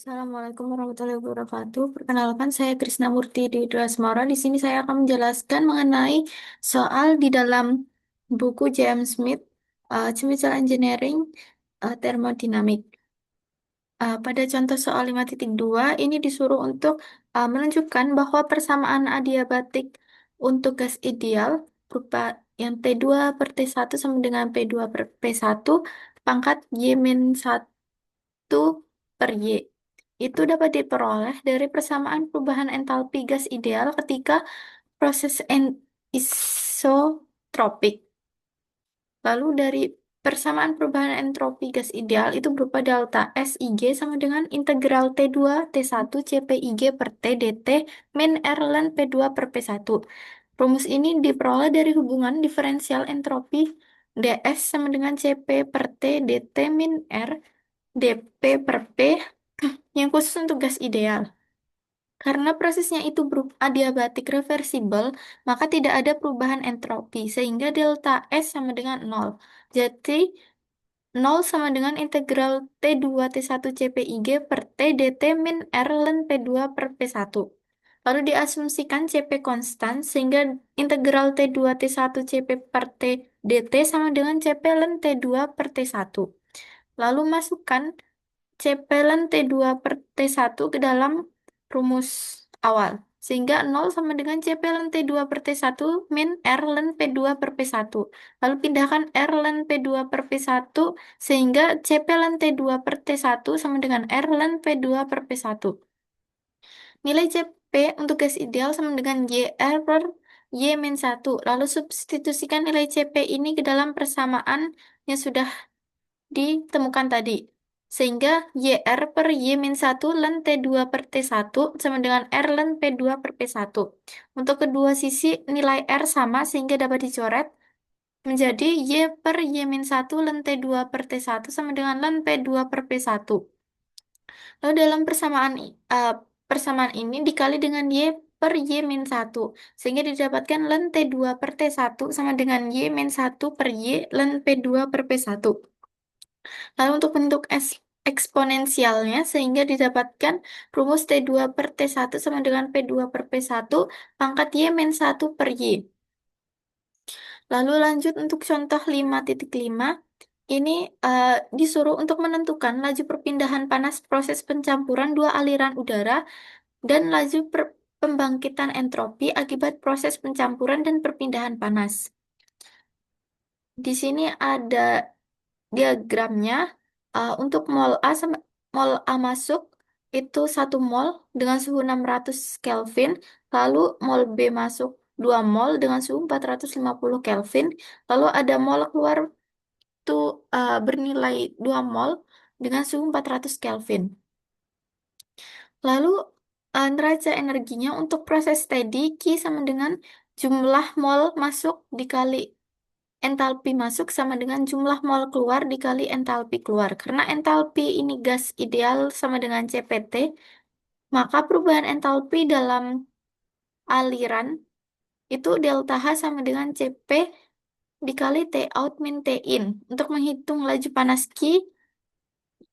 Assalamualaikum warahmatullahi wabarakatuh. Perkenalkan, saya Krisna Murti di Asmara. Di sini saya akan menjelaskan mengenai soal di dalam buku J.M. Smith, Chemical Engineering, Thermodynamic. Pada contoh soal 5.2, ini disuruh untuk menunjukkan bahwa persamaan adiabatik untuk gas ideal berupa yang T2 per T1 sama dengan P2 per P1 pangkat Y-1 per Y. Itu dapat diperoleh dari persamaan perubahan entalpi gas ideal ketika proses isotropik. Lalu dari persamaan perubahan entropi gas ideal itu berupa delta S IG sama dengan integral T2 T1 CPIG per T dt min R ln P2 per P1. Rumus ini diperoleh dari hubungan diferensial entropi ds sama dengan Cp per T dt min R dP per P yang khusus untuk gas ideal. Karena prosesnya itu berupa adiabatik reversibel, maka tidak ada perubahan entropi, sehingga delta S sama dengan nol. Jadi, nol sama dengan integral T2 T1 CPIG per T dt min R ln P2 per P1. Lalu diasumsikan Cp konstan, sehingga integral T2 T1 Cp per T dt sama dengan Cp ln T2 per T1. Lalu masukkan Cp ln T2 per T1 ke dalam rumus awal. Sehingga nol sama dengan Cp ln T2 per T1 min R ln P2 per P1. Lalu pindahkan R ln P2 per P1 sehingga Cp ln T2 per T1 sama dengan R ln P2 per P1. Nilai Cp untuk gas ideal sama dengan YR per Y-1. Lalu substitusikan nilai Cp ini ke dalam persamaan yang sudah ditemukan tadi. Sehingga YR per Y-1 ln T2 per T1 sama dengan R ln P2 per P1. Untuk kedua sisi nilai R sama sehingga dapat dicoret menjadi Y per Y-1 ln T2 per T1 sama dengan ln P2 per P1. Lalu dalam persamaan ini dikali dengan Y per Y-1 sehingga didapatkan ln T2 per T1 sama dengan Y-1 per Y ln P2 per P1. Lalu untuk bentuk eksponensialnya sehingga didapatkan rumus T2 per T1 sama dengan P2 per P1 pangkat Y-1 per Y. Lalu lanjut untuk contoh 5.5. Ini disuruh untuk menentukan laju perpindahan panas proses pencampuran dua aliran udara dan laju pembangkitan entropi akibat proses pencampuran dan perpindahan panas. Di sini ada diagramnya. Untuk mol A masuk itu 1 mol dengan suhu 600 Kelvin, lalu mol B masuk 2 mol dengan suhu 450 Kelvin, lalu ada mol keluar itu bernilai 2 mol dengan suhu 400 Kelvin. Lalu neraca energinya untuk proses steady Q sama dengan jumlah mol masuk dikali entalpi masuk sama dengan jumlah mol keluar dikali entalpi keluar. Karena entalpi ini gas ideal sama dengan CPT, maka perubahan entalpi dalam aliran itu delta H sama dengan CP dikali T out min T in. Untuk menghitung laju panas Q,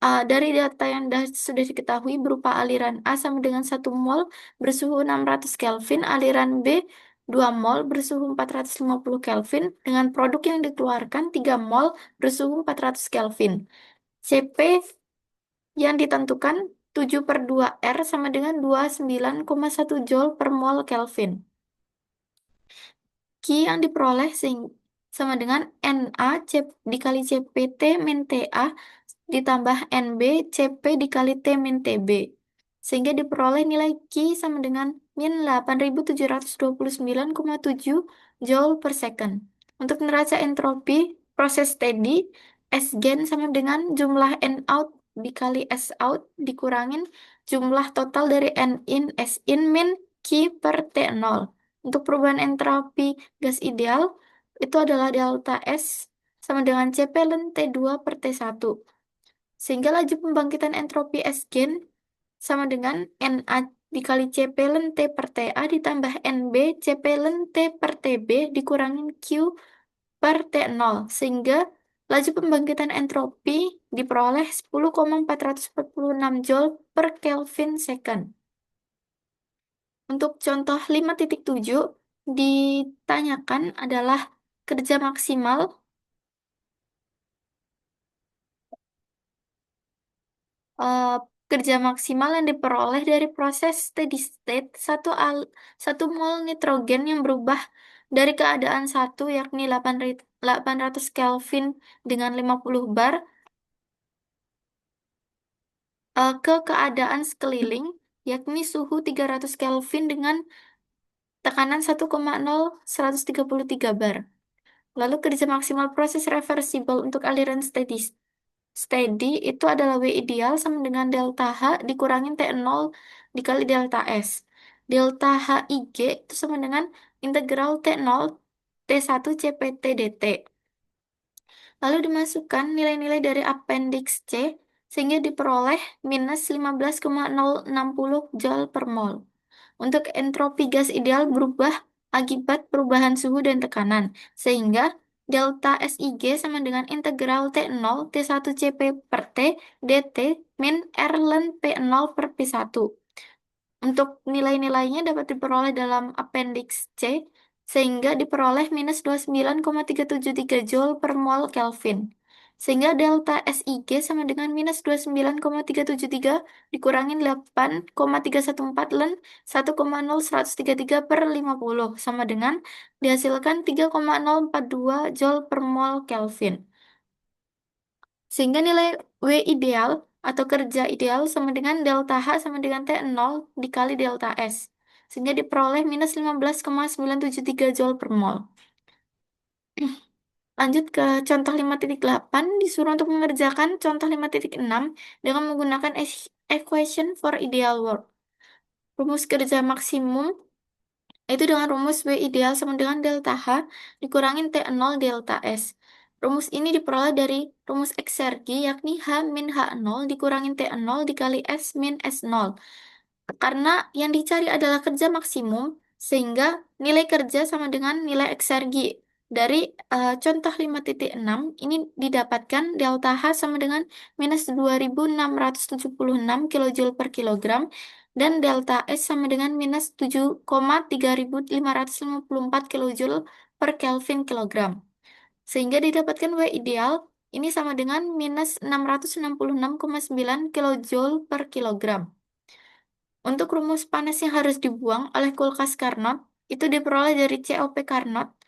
dari data yang sudah diketahui berupa aliran A sama dengan 1 mol bersuhu 600 Kelvin, aliran B 2 mol bersuhu 450 Kelvin, dengan produk yang dikeluarkan 3 mol bersuhu 400 Kelvin. Cp yang ditentukan 7 per 2 R sama dengan 29,1 Joule per mol Kelvin. Q yang diperoleh sama dengan Na dikali CPT min Ta ditambah NB CP dikali T min TB. Sehingga diperoleh nilai Q sama dengan min 8.729,7 Joule per second. Untuk neraca entropi proses steady, S gen sama dengan jumlah N out dikali S out dikurangin jumlah total dari N in S in min Q per T0. Untuk perubahan entropi gas ideal itu adalah delta S sama dengan Cp ln T2 per T1. Sehingga laju pembangkitan entropi S gen sama dengan Na dikali Cp ln T per Ta ditambah Nb Cp ln T per Tb dikurangin Q per T0. Sehingga Laju pembangkitan entropi diperoleh 10,446 Joule per Kelvin second. Untuk contoh 5.7 ditanyakan adalah kerja maksimal eh, kerja maksimal yang diperoleh dari proses steady state satu mol nitrogen yang berubah dari keadaan satu yakni 800 Kelvin dengan 50 bar ke keadaan sekeliling yakni suhu 300 Kelvin dengan tekanan 1,0133 bar. Lalu kerja maksimal proses reversible untuk aliran steady itu adalah W ideal sama dengan delta H dikurangin T0 dikali delta S. Delta H IG itu sama dengan integral T0 T1 CPT dt. Lalu dimasukkan nilai-nilai dari appendix C sehingga diperoleh minus 15,060 Joule per mol. Untuk entropi gas ideal berubah akibat perubahan suhu dan tekanan, sehingga delta SIG sama dengan integral T0 T1 CP per T dt min R ln P0 per P1. Untuk nilai-nilainya dapat diperoleh dalam appendix C, sehingga diperoleh minus 29,373 Joule per mol Kelvin. Sehingga delta SIG sama dengan minus 29,373 dikurangi 8,314 ln 1,0133 per 50 sama dengan dihasilkan 3,042 Joule per mol Kelvin. Sehingga nilai W ideal atau kerja ideal sama dengan delta H sama dengan T0 dikali delta S. Sehingga diperoleh minus 15,973 Joule per mol. Lanjut ke contoh 5.8, disuruh untuk mengerjakan contoh 5.6 dengan menggunakan equation for ideal work. Rumus kerja maksimum itu dengan rumus W ideal sama dengan delta H dikurangin T0 delta S. Rumus ini diperoleh dari rumus eksergi yakni H min H0 dikurangin T0 dikali S min S0. Karena yang dicari adalah kerja maksimum, sehingga nilai kerja sama dengan nilai eksergi. Dari contoh 5.6 ini didapatkan delta H sama dengan minus 2.676 kilojoule per kilogram dan delta S sama dengan minus 7,3554 kilojoule per Kelvin kilogram. Sehingga didapatkan W ideal ini sama dengan minus 666,9 kilojoule per kilogram. Untuk rumus panas yang harus dibuang oleh kulkas Carnot itu diperoleh dari COP Carnot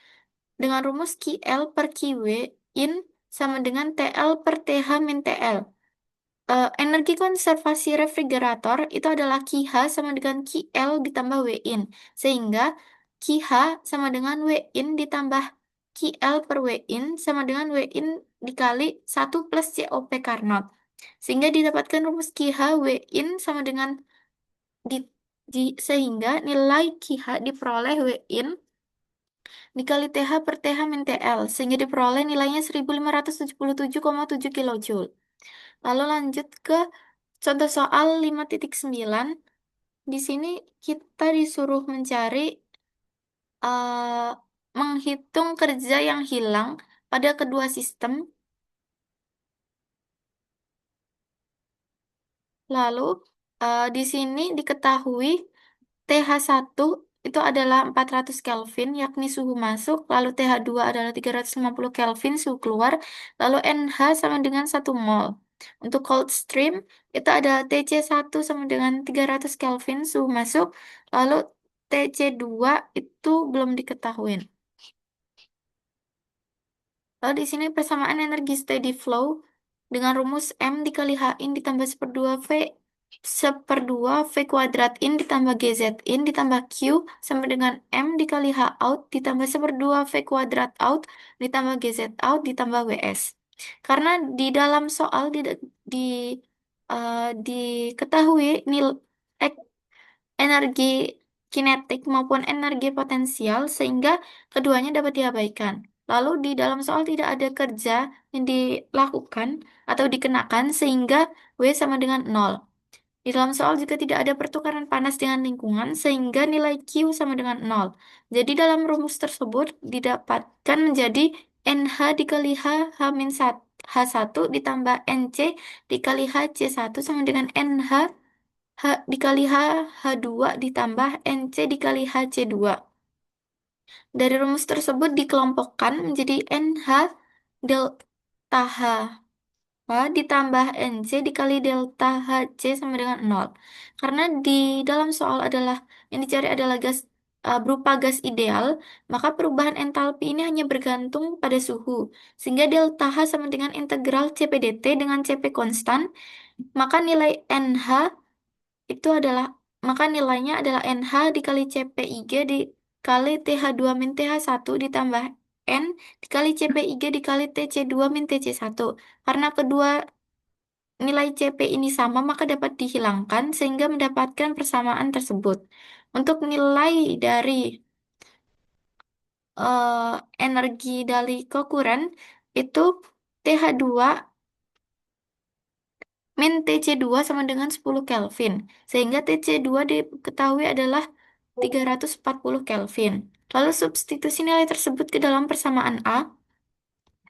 dengan rumus QL per QW in sama dengan TL per TH min TL. Energi konservasi refrigerator itu adalah QH sama dengan QL ditambah W in. Sehingga QH sama dengan W in ditambah QL per W in sama dengan W in dikali 1 plus COP Carnot. Sehingga didapatkan rumus QH W in sama dengan di, sehingga nilai QH diperoleh W in dikali TH per TH min TL sehingga diperoleh nilainya 1577,7 kilojoule. Lalu lanjut ke contoh soal 5.9. Di sini kita disuruh mencari eh, menghitung kerja yang hilang pada kedua sistem. Lalu di sini diketahui TH1 itu adalah 400 Kelvin, yakni suhu masuk, lalu TH2 adalah 350 Kelvin, suhu keluar, lalu NH sama dengan 1 mol. Untuk cold stream, itu ada TC1 sama dengan 300 Kelvin, suhu masuk, lalu TC2 itu belum diketahui. Lalu di sini persamaan energi steady flow dengan rumus M dikali H in ditambah seperdua V kuadrat in ditambah GZ in ditambah Q sama dengan M dikali H out ditambah seperdua V kuadrat out ditambah GZ out ditambah WS. Karena di dalam soal di, diketahui energi kinetik maupun energi potensial sehingga keduanya dapat diabaikan. Lalu di dalam soal tidak ada kerja yang dilakukan atau dikenakan sehingga W sama dengan 0. Di dalam soal juga tidak ada pertukaran panas dengan lingkungan sehingga nilai Q sama dengan 0. Jadi dalam rumus tersebut didapatkan menjadi NH dikali H min 1, H1 ditambah NC dikali HC1 sama dengan NH H dikali H2 ditambah NC dikali HC2. Dari rumus tersebut dikelompokkan menjadi NH delta H ditambah NC dikali delta HC sama dengan 0. Karena di dalam soal adalah yang dicari adalah gas berupa gas ideal, maka perubahan entalpi ini hanya bergantung pada suhu. Sehingga delta H sama dengan integral CPDT dengan CP konstan, maka nilai NH itu adalah maka nilainya adalah NH dikali CPIG dikali TH2 min TH1 ditambah N dikali CPIG dikali TC2 min TC1. Karena kedua nilai CP ini sama, maka dapat dihilangkan sehingga mendapatkan persamaan tersebut. Untuk nilai dari eh, energi dari kokuren itu TH2 min TC2 sama dengan 10 Kelvin. Sehingga TC2 diketahui adalah 340 Kelvin. Lalu substitusi nilai tersebut ke dalam persamaan A,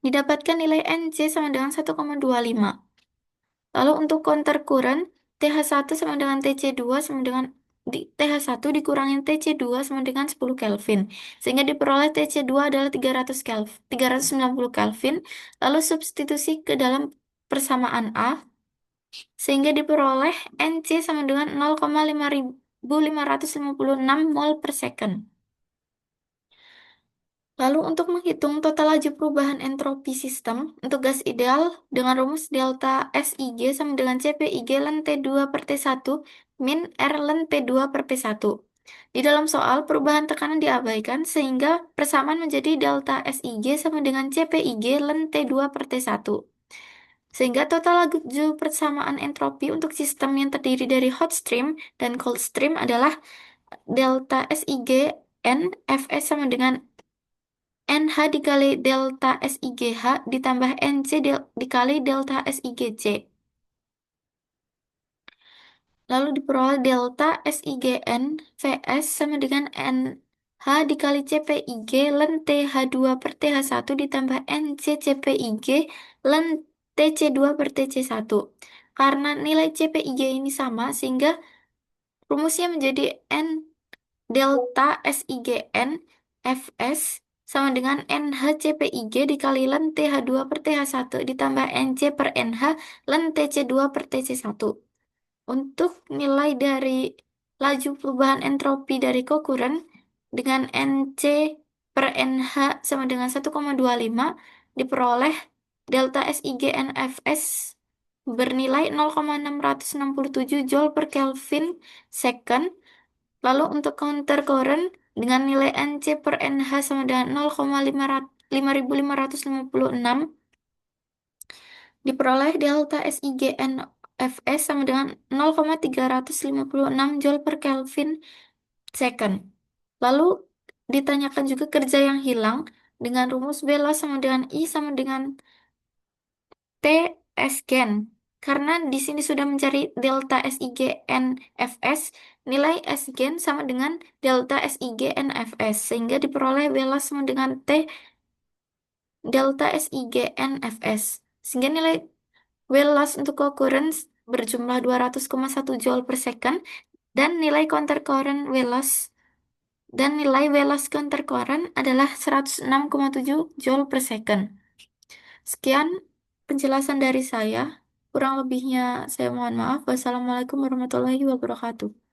didapatkan nilai NC sama dengan 1,25. Lalu untuk counter current, TH1 sama dengan TC2 sama dengan TH1 dikurangin TC2 sama dengan 10 Kelvin. Sehingga diperoleh TC2 adalah 300 Kelvin, 390 Kelvin. Lalu substitusi ke dalam persamaan A, sehingga diperoleh NC sama dengan 0,5556 mol per second. Lalu untuk menghitung total laju perubahan entropi sistem untuk gas ideal dengan rumus delta SIG sama dengan CPIG ln T2 per T1 min R ln T2 per P1. Di dalam soal, perubahan tekanan diabaikan sehingga persamaan menjadi delta SIG sama dengan CPIG ln T2 per T1. Sehingga total laju persamaan entropi untuk sistem yang terdiri dari hot stream dan cold stream adalah delta SIG N Fs sama dengan NH dikali delta SIGH ditambah NC dikali delta SIGC. Lalu diperoleh delta SIGN Vs sama dengan NH dikali CPIG ln TH2 per TH1 ditambah NC CPIG ln TC2 per TC1. Karena nilai CPIG ini sama, sehingga rumusnya menjadi N delta SIGN Fs sama dengan NHCPIG dikali ln TH2 per TH1 ditambah NC per NH ln TC2 per TC1. Untuk nilai dari laju perubahan entropi dari kokuren dengan NC per NH sama dengan 1,25 diperoleh delta SIGNFS bernilai 0,667 Joule per Kelvin second. Lalu untuk counter current dengan nilai NC per NH sama dengan 0,5556 diperoleh delta SIGN Fs sama dengan 0,356 Joule per Kelvin second. Lalu ditanyakan juga kerja yang hilang dengan rumus Bela sama dengan I sama dengan T S gen. Karena di sini sudah mencari delta SIGN Fs, nilai S gen sama dengan delta SIGN Fs, sehingga diperoleh Bela sama dengan T delta SIGN Fs. Sehingga nilai Wells untuk occurrence berjumlah 200,1 Joule per second dan nilai counter current Wells dan nilai Wells counter current adalah 106,7 Joule per second. Sekian penjelasan dari saya. Kurang lebihnya saya mohon maaf. Wassalamualaikum warahmatullahi wabarakatuh.